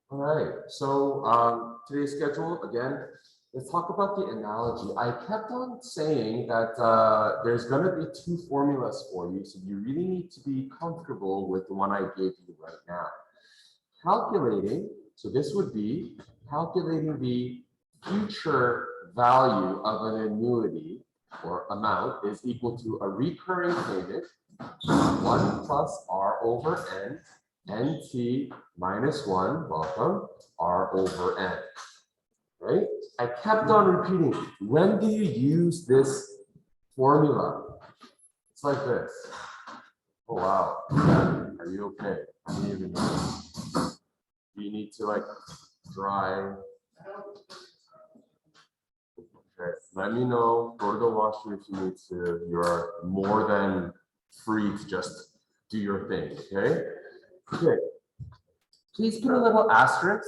All right, so today's schedule, again, let's talk about the analogy. I kept on saying that there's going to be two formulas for you, so you really need to be comfortable with the one I gave you right now. Calculating, so this would be calculating the future value of an annuity or amount is equal to a recurring payment, 1 plus R over N, NT minus 1, welcome, R over N, right? I kept on repeating, when do you use this formula? It's like this. Oh, wow. Are you okay? I didn't even know. Do you need to like dry? Okay, let me know. Go to the washroom if you need to. You're more than free to just do your thing, okay? Okay. Please put a little asterisk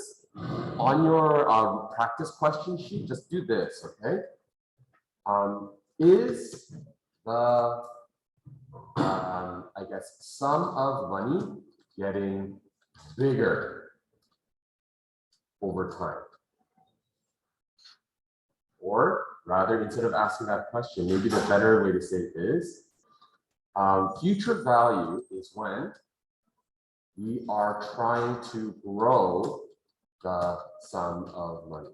on your practice question sheet. Just do this, okay? Is the, I guess, sum of money getting bigger over time? Or rather, instead of asking that question, maybe the better way to say it is, future value is when we are trying to grow the sum of money,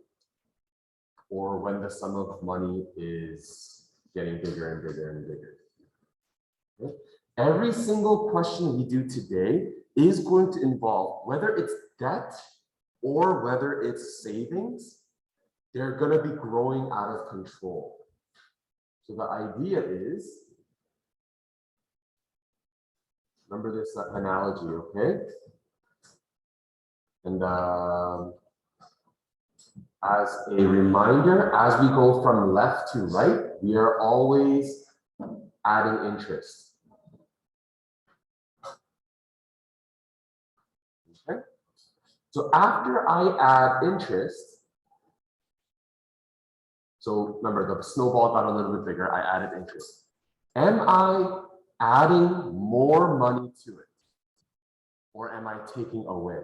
or when the sum of money is getting bigger and bigger and bigger. Okay? Every single question we do today is going to involve, whether it's debt or whether it's savings, they're going to be growing out of control. So the idea is, remember this analogy, okay? And as a reminder, as we go from left to right, we are always adding interest. Okay? So after I add interest, so remember the snowball got a little bit bigger, I added interest. Am I adding more money to it? Or am I taking away?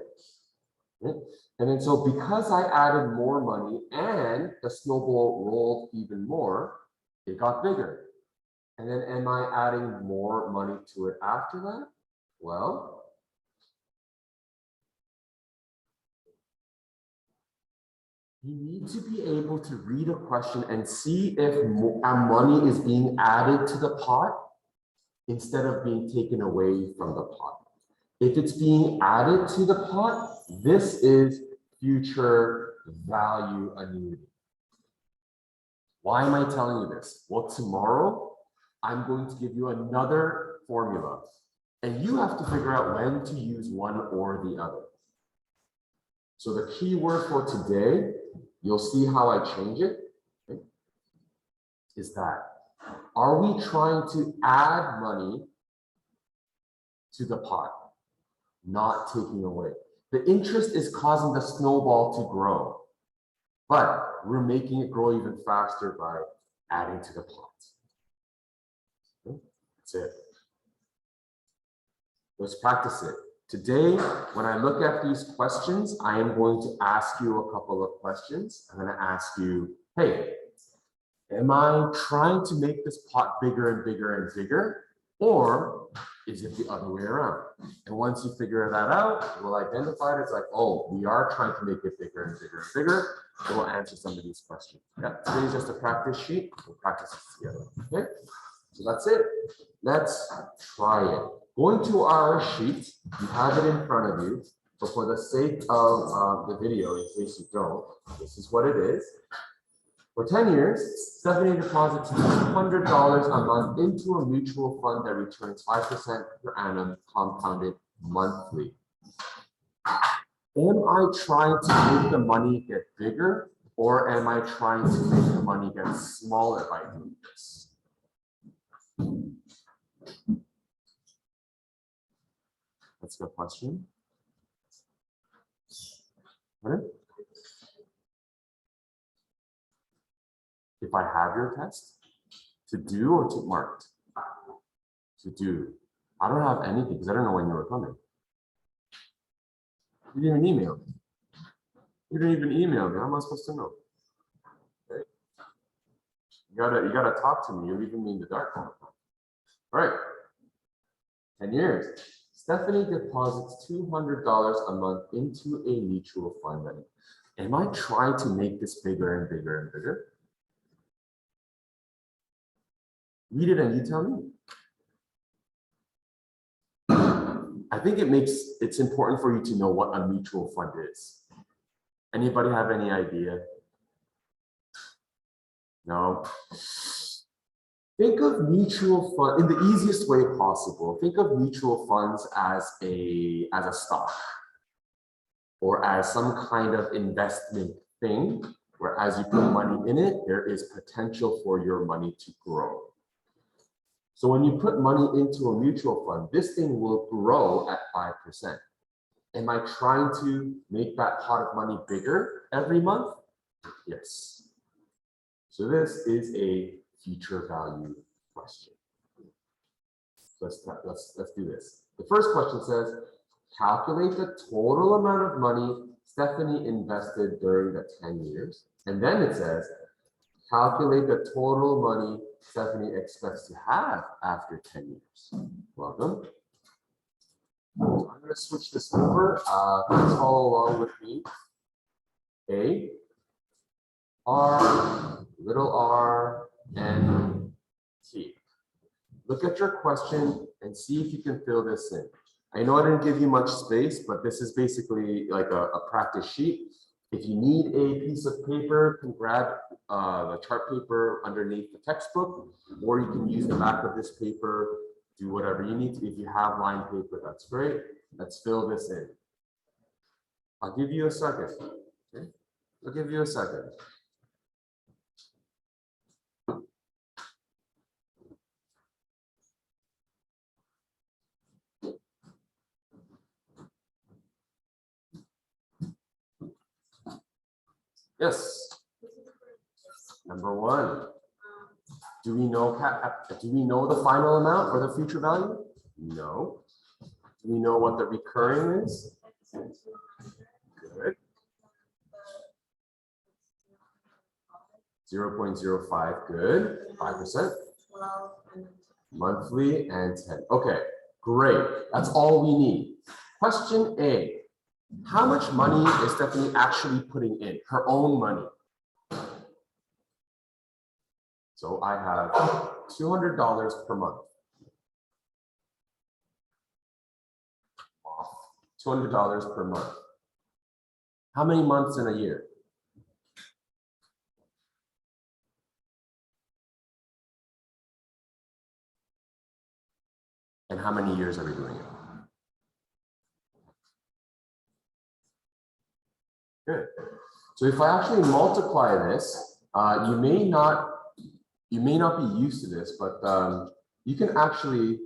Okay? And then so because I added more money and the snowball rolled even more, it got bigger. And then am I adding more money to it after that? Well, you need to be able to read a question and see if money is being added to the pot instead of being taken away from the pot. If it's being added to the pot, this is future value annuity. Why am I telling you this? Well, tomorrow I'm going to give you another formula, and you have to figure out when to use one or the other. So the key word for today, you'll see how I change it, okay, is that, are we trying to add money to the pot, not taking away? The interest is causing the snowball to grow, but we're making it grow even faster by adding to the pot. Okay, that's it. Let's practice it. Today, when I look at these questions, I am going to ask you a couple of questions. I'm going to ask you, hey, am I trying to make this pot bigger and bigger and bigger? Or is it the other way around? And once you figure that out, we'll identify it as like, oh, we are trying to make it bigger and bigger and bigger. And we'll answer some of these questions. Yeah, today's just a practice sheet. We'll practice this together. Okay, so that's it. Let's try it. Going to our sheet, you have it in front of you. But for the sake of the video, in case you don't, this is what it is. For 10 years, Stephanie deposits $200 a month into a mutual fund that returns 5% per annum compounded monthly. Am I trying to make the money get bigger, or am I trying to make the money get smaller by doing this? That's a good question. Right? If I have your test, to do or to marked? To do. I don't have anything because I don't know when you were coming. You didn't even email me. You didn't even email me. How am I supposed to know? Okay. You gotta talk to me. You're leaving me in the dark. All right. 10 years. Stephanie deposits $200 a month into a mutual fund. Am I trying to make this bigger and bigger and bigger? Read it and you tell me. I think it's important for you to know what a mutual fund is. Anybody have any idea? No? Think of mutual fund in the easiest way possible. Think of mutual funds as a stock or as some kind of investment thing where as you put money in it, there is potential for your money to grow. So when you put money into a mutual fund, this thing will grow at 5%. Am I trying to make that pot of money bigger every month? Yes. So this is a future value question. Let's do this. The first question says, calculate the total amount of money Stephanie invested during the 10 years. And then it says, calculate the total money Stephanie expects to have after 10 years. Welcome. I'm going to switch this over. Please follow along with me. A, R, little r, N, T. Look at your question and see if you can fill this in. I know I didn't give you much space, but this is basically like a practice sheet. If you need a piece of paper, you can grab the chart paper underneath the textbook, or you can use the back of this paper, do whatever you need to. If you have lined paper, that's great. Let's fill this in. I'll give you a second. Okay? I'll give you a second. Yes. Number one. Do we know the final amount or the future value? No. Do we know what the recurring is? Good. 0.05, good. 5%. Monthly and 10. Okay, great. That's all we need. Question A. How much money is Stephanie actually putting in? Her own money. So I have $200 per month. $200 per month. How many months in a year? And how many years are we doing it? Good. So if I actually multiply this, you may not be used to this, but you can actually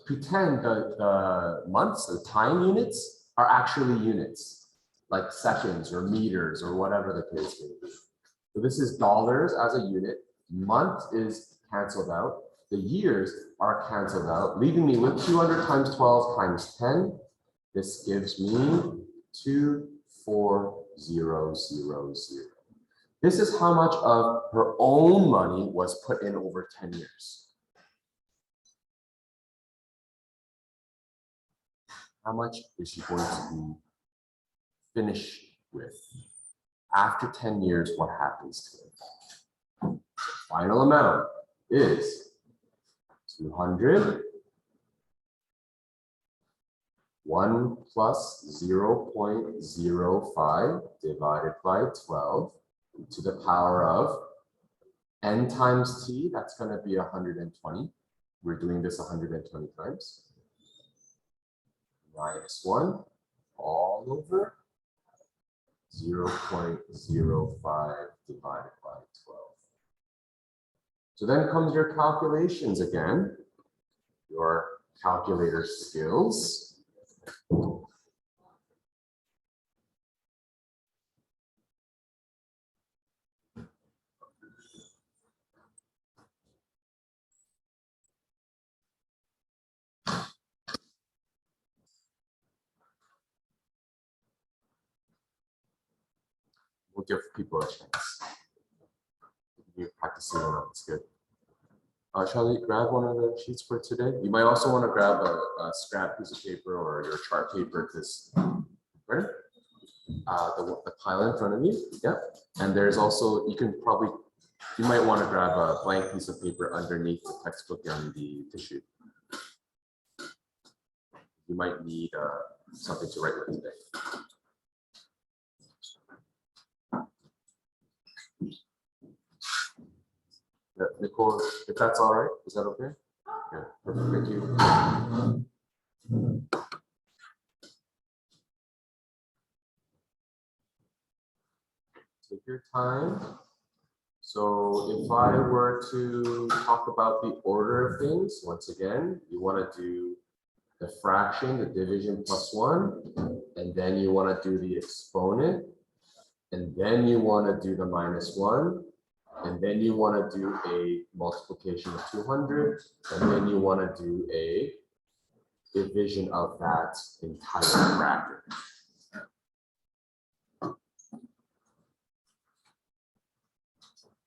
pretend that the months, the time units are actually units, like seconds or meters or whatever the case may be. So this is dollars as a unit. Month is canceled out. The years are canceled out, leaving me with 200 times 12 times 10. This gives me 24000. This is how much of her own money was put in over 10 years. How much is she going to be finished with? After 10 years, what happens to it? Final amount is 200. 1 plus 0.05 divided by 12 to the power of n times t, that's going to be 120. We're doing this 120 times. Minus 1 all over 0.05 divided by 12. So then comes your calculations again, your calculator skills. We'll give people a chance. You're practicing on it's good. Charlie, grab one of the sheets for today. You might also want to grab a scrap piece of paper or your chart paper because right? The pile in front of you. Yeah. And there's also, you might want to grab a blank piece of paper underneath the textbook and the tissue. You might need something to write with today. Yeah, Nicole, if that's all right, is that okay? Yeah, perfect, thank you. Take your time. So if I were to talk about the order of things, once again, you want to do the fraction, the division plus 1, and then you want to do the exponent, and then you want to do the minus 1, and then you want to do a multiplication of 200, and then you want to do a division of that entire bracket.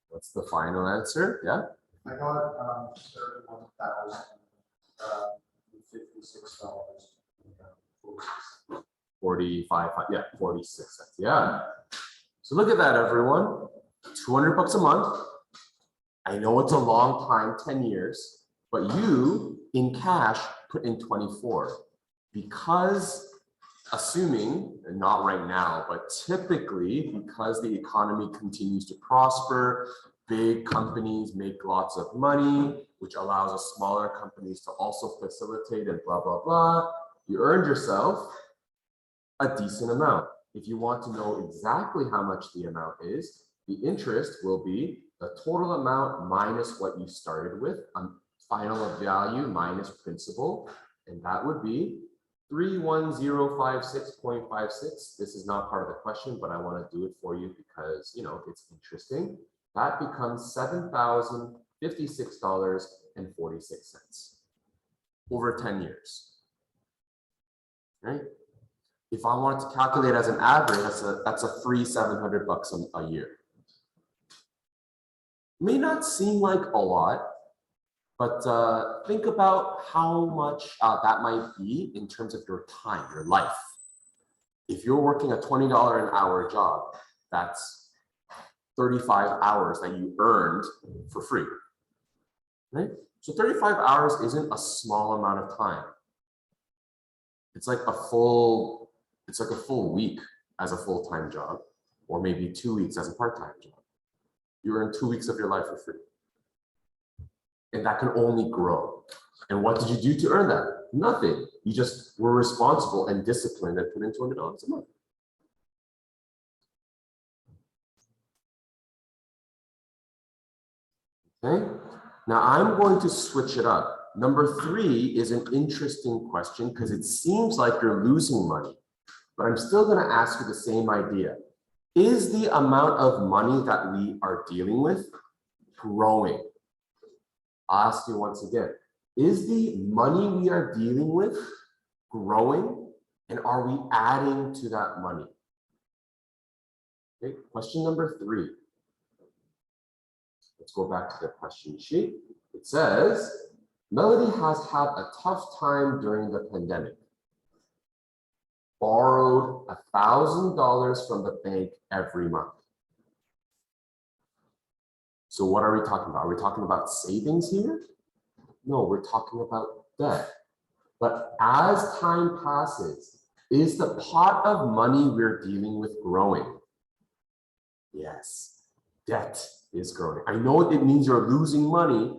What's the final answer? Yeah? I got $31,056. 45, yeah, 46 cents. Yeah. So look at that, everyone. 200 bucks a month. I know it's a long time, 10 years, but you in cash put in 24 because assuming, and not right now, but typically because the economy continues to prosper, big companies make lots of money, which allows us smaller companies to also facilitate and blah, blah, blah. You earned yourself a decent amount. If you want to know exactly how much the amount is, the interest will be the total amount minus what you started with, final value minus principal, and that would be 31056.56. This is not part of the question, but I want to do it for you because, you know, it's interesting. That becomes $7,056.46 over 10 years. Right? If I wanted to calculate as an average, that's a free 700 bucks a year. May not seem like a lot, but think about how much that might be in terms of your time, your life. If you're working a $20 an hour job, that's 35 hours that you earned for free, right? So 35 hours isn't a small amount of time. It's like a full week as a full-time job, or maybe 2 weeks as a part-time job. You earn 2 weeks of your life for free. And that can only grow. And what did you do to earn that? Nothing. You just were responsible and disciplined and put in $200 a month. Okay. Now I'm going to switch it up. Number 3 is an interesting question because it seems like you're losing money, but I'm still going to ask you the same idea. Is the amount of money that we are dealing with growing? I'll ask you once again, is the money we are dealing with growing, and are we adding to that money? Okay, question number 3. Let's go back to the question sheet. It says, Melody has had a tough time during the pandemic. Borrowed $1,000 from the bank every month. So what are we talking about? Are we talking about savings here? No, we're talking about debt. But as time passes, is the pot of money we're dealing with growing? Yes, debt is growing. I know it means you're losing money,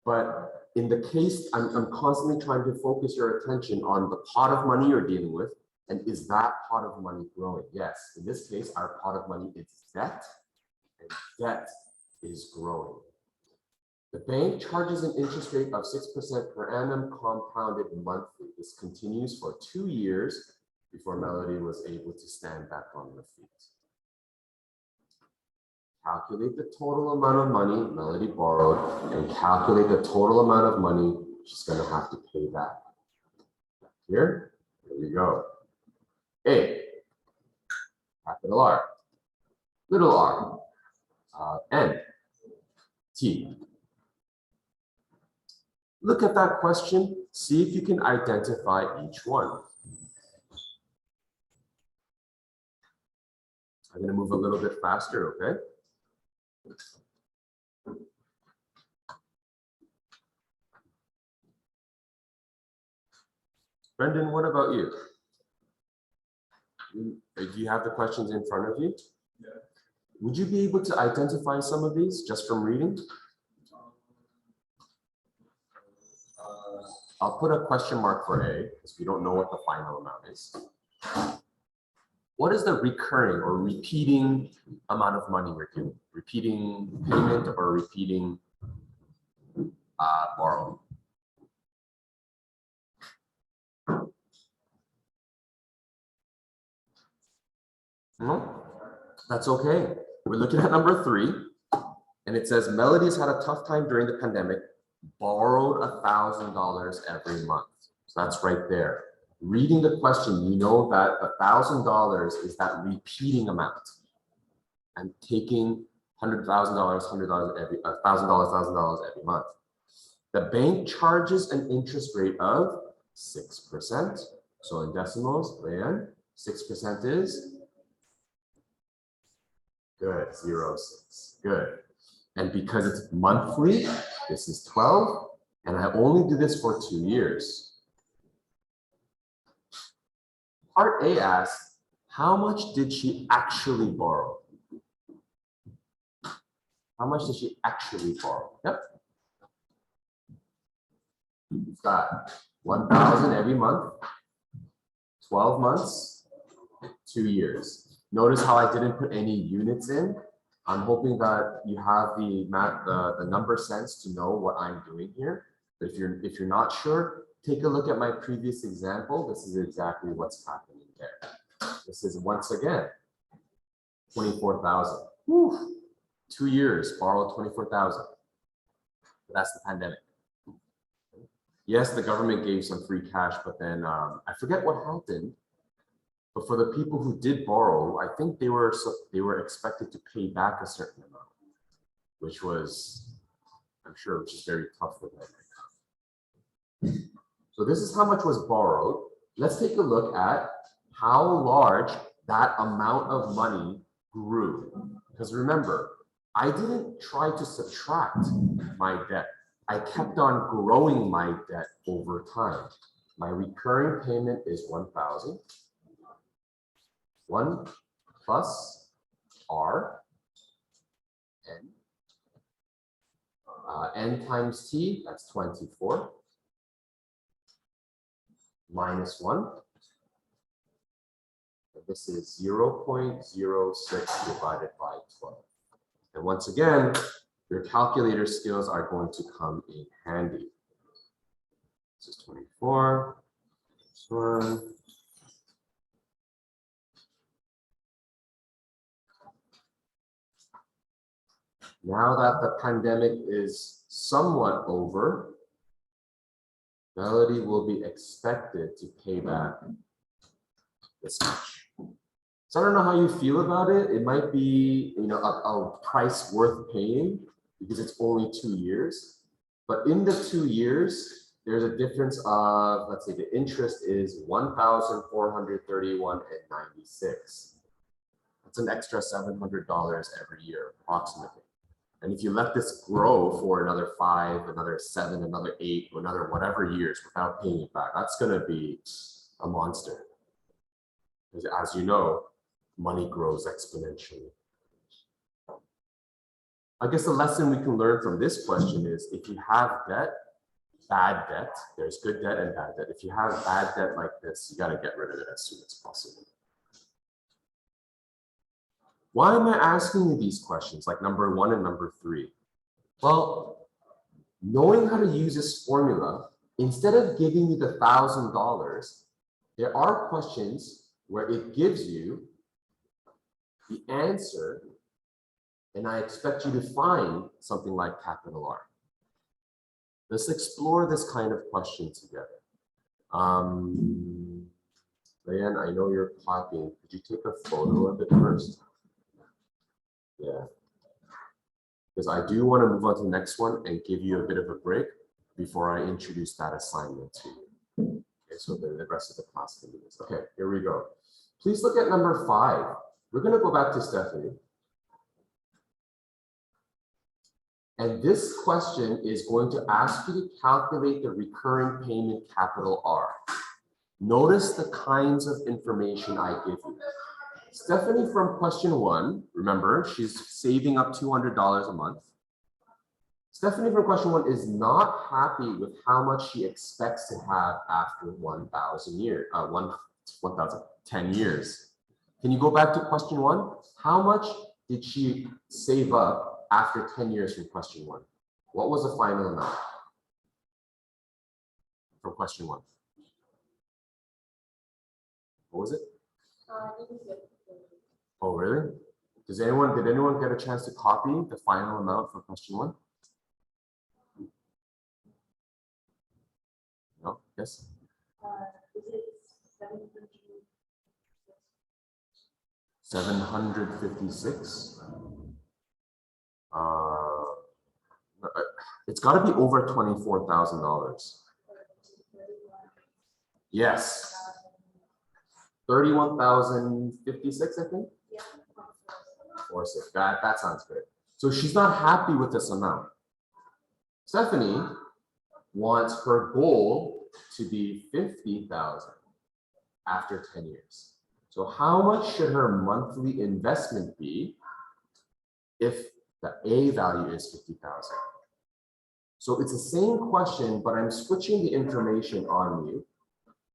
but in the case, I'm constantly trying to focus your attention on the pot of money you're dealing with, and is that pot of money growing? Yes, in this case, our pot of money is debt, and debt is growing. The bank charges an interest rate of 6% per annum compounded monthly. This continues for 2 years before Melody was able to stand back on her feet. Calculate the total amount of money Melody borrowed and calculate the total amount of money she's going to have to pay back. Here we go. A, capital R. little r, n, t. Look at that question. See if you can identify each one. I'm going to move a little bit faster, okay? Brendan, what about you? Do you have the questions in front of you? Yeah. Would you be able to identify some of these just from reading? I'll put a question mark for A because we don't know what the final amount is. What is the recurring or repeating amount of money we're doing? Repeating payment or repeating borrowing? No, that's okay. We're looking at number 3, and it says Melody's had a tough time during the pandemic, borrowed $1,000 every month. So that's right there. Reading the question, you know that $1,000 is that repeating amount, and taking $100,000, $100 every $1,000 every month. The bank charges an interest rate of 6%. So in decimals, Leanne, 6% is good, 0.6. Good. And because it's monthly, this is 12, and I only do this for 2 years. Part A asks, how much did she actually borrow? How much did she actually borrow? Yep. You've got 1,000 every month, 12 months, 2 years. Notice how I didn't put any units in. I'm hoping that you have the number sense to know what I'm doing here. But if you're not sure, take a look at my previous example. This is exactly what's happening there. This is once again 24,000. 2 years, borrowed 24,000. That's the pandemic. Yes, the government gave some free cash, but then I forget what happened. But for the people who did borrow, I think they were expected to pay back a certain amount, which was, I'm sure, which is very tough for them. So this is how much was borrowed. Let's take a look at how large that amount of money grew. Because remember, I didn't try to subtract my debt. I kept on growing my debt over time. My recurring payment is 1,000. 1 plus R n. N times T, that's 24. Minus 1. This is 0.06 divided by 12. And once again, your calculator skills are going to come in handy. This is 24. This one. Now that the pandemic is somewhat over, Melody will be expected to pay back this much. So I don't know how you feel about it. It might be, a price worth paying because it's only 2 years. But in the 2 years, there's a difference of, let's say the interest is 1,431.96. That's an extra $700 every year, approximately. And if you let this grow for another 5, another 7, another 8, another whatever years without paying it back, that's going to be a monster. Because as you know, money grows exponentially. I guess the lesson we can learn from this question is if you have debt, bad debt, there's good debt and bad debt. If you have bad debt like this, you got to get rid of it as soon as possible. Why am I asking you these questions, like number 1 and number 3? Well, knowing how to use this formula, instead of giving you the $1,000, there are questions where it gives you the answer, and I expect you to find something like capital R. Let's explore this kind of question together. Leanne, I know you're copying. Could you take a photo of it first? Yeah. Because I do want to move on to the next one and give you a bit of a break before I introduce that assignment to you. Okay, so the rest of the class can do this. Okay, here we go. Please look at number 5. We're going to go back to Stephanie. And this question is going to ask you to calculate the recurring payment capital R. Notice the kinds of information I give you. Stephanie from question 1, remember, she's saving up $200 a month. Stephanie from question 1 is not happy with how much she expects to have after 10 years. Can you go back to question 1? How much did she save up after 10 years from question 1? What was the final amount from question 1? What was it? Oh, really? Did anyone get a chance to copy the final amount for question 1? No? Yes? Is it 756? It's got to be over $24,000. Yes. 31,056, I think. Yeah. Or 6. That sounds good. So she's not happy with this amount. Stephanie wants her goal to be 50,000 after 10 years. So how much should her monthly investment be if the A value is 50,000? So it's the same question, but I'm switching the information on you.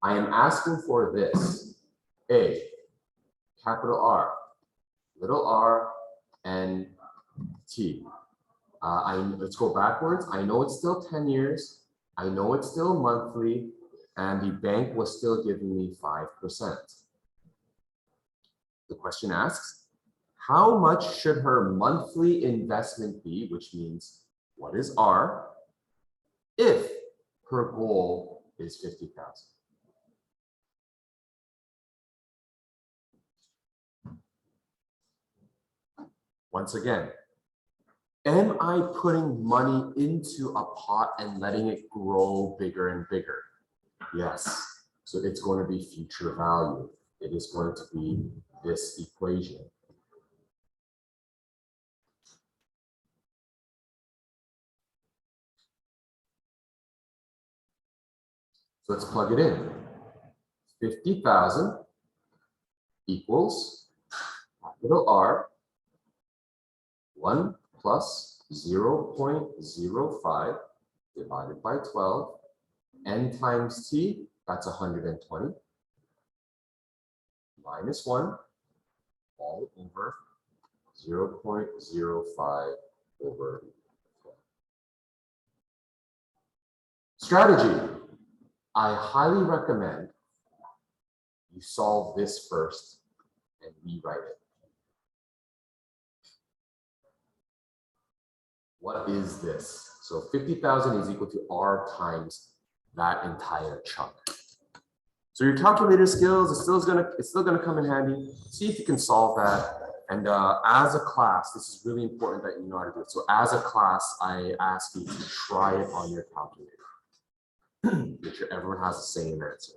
I am asking for this. A, capital R, little r, and T. Let's go backwards. I know it's still 10 years. I know it's still monthly, and the bank was still giving me 5%. The question asks, how much should her monthly investment be, which means what is R, if her goal is 50,000? Once again, am I putting money into a pot and letting it grow bigger and bigger? Yes. So it's going to be future value. It is going to be this equation. So let's plug it in. 50,000 equals capital R, 1 plus 0.05 divided by 12, n times t, that's 120, minus 1, all over 0.05 over 12. Strategy. I highly recommend you solve this first and rewrite it. What is this? So 50,000 is equal to R times that entire chunk. So your calculator skills is still gonna come in handy. See if you can solve that. And as a class, this is really important that you know how to do it. So as a class, I ask you to try it on your calculator. Make sure everyone has the same answer.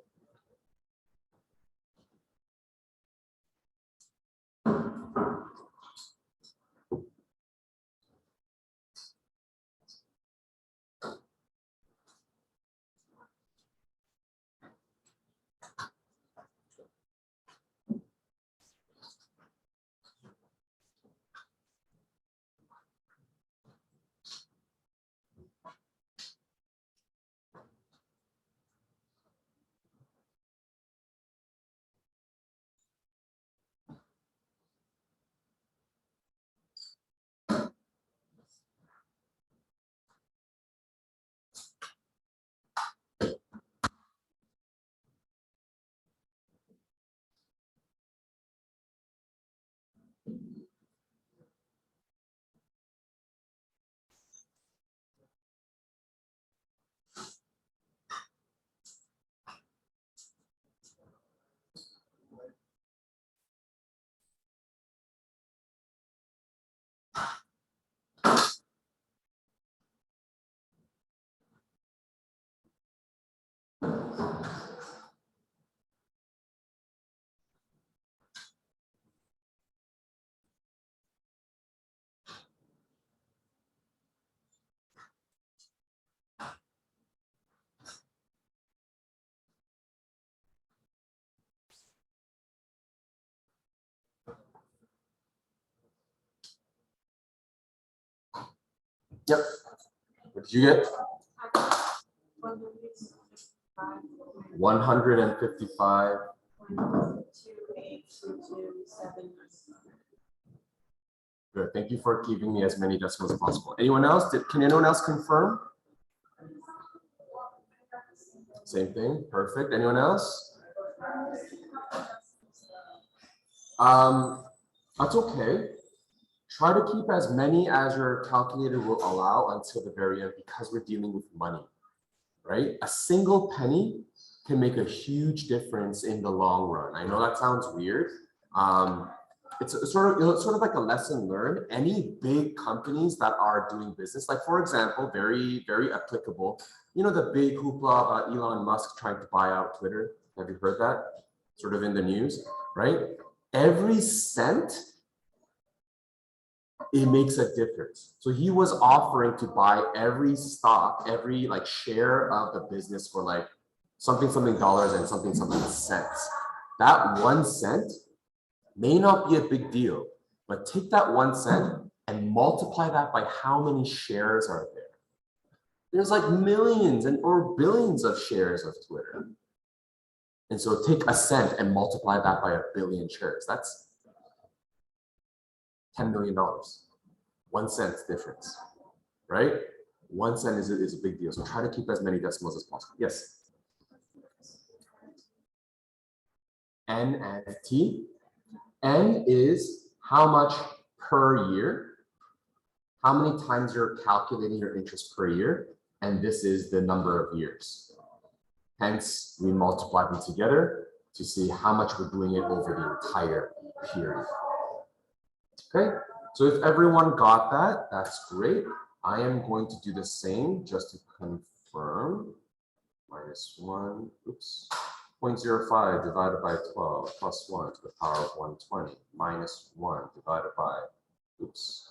Yep. What did you get? 155. Good. Thank you for giving me as many decimals as possible. Anyone else? Can anyone else confirm? Same thing. Perfect. Anyone else? That's okay. Try to keep as many as your calculator will allow until the very end, because we're dealing with money, right? A single penny can make a huge difference in the long run. I know that sounds weird. It's sort of like a lesson learned. Any big companies that are doing business, like for example, very, very applicable, you know, the big hoopla about Elon Musk trying to buy out Twitter. Have you heard that? Sort of in the news, right? Every cent, it makes a difference. So he was offering to buy every stock, every like share of the business for like something dollars and something cents. That 1 cent may not be a big deal, but take that 1 cent and multiply that by how many shares are there. There's like millions or billions of shares of Twitter. And so take a cent and multiply that by 1 billion shares. That's $10 million. 1 cent difference, right? 1 cent is a big deal. So try to keep as many decimals as possible. Yes. N and T. N is how much per year, how many times you're calculating your interest per year, and this is the number of years. Hence, we multiply them together to see how much we're doing it over the entire period. Okay, so if everyone got that, that's great. I am going to do the same just to confirm. -1, oops. 0.05 divided by 12 plus 1 to the power of 120 minus 1 divided by, oops,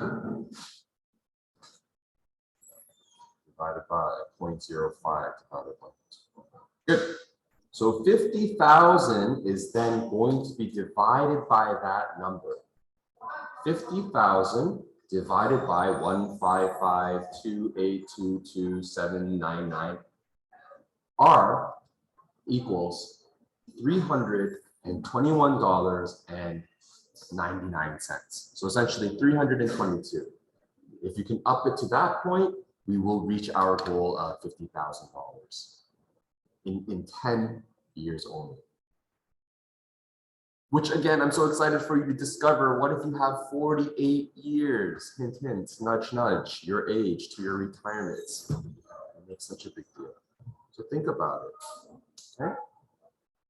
divided by 0.05 divided by 12. Good. So 50,000 is then going to be divided by that number. 50,000 divided by 155,282,279 R equals $321.99. So essentially 322. If you can up it to that point, we will reach our goal of $50,000 in 10 years only. Which again, I'm so excited for you to discover. What if you have 48 years, hint, hint, nudge, nudge, your age to your retirement? It makes such a big deal. So think about it, okay?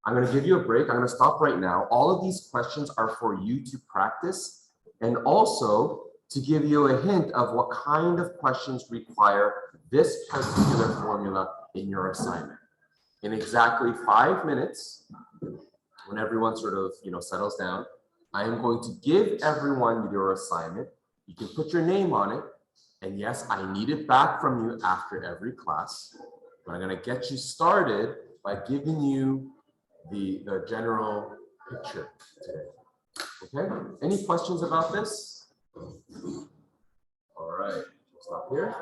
I'm going to give you a break. I'm going to stop right now. All of these questions are for you to practice and also to give you a hint of what kind of questions require this particular formula in your assignment. In exactly 5 minutes, when everyone sort of, settles down, I am going to give everyone your assignment. You can put your name on it. And yes, I need it back from you after every class. But I'm going to get you started by giving you the general picture today. Okay? Any questions about this? All right, stop here.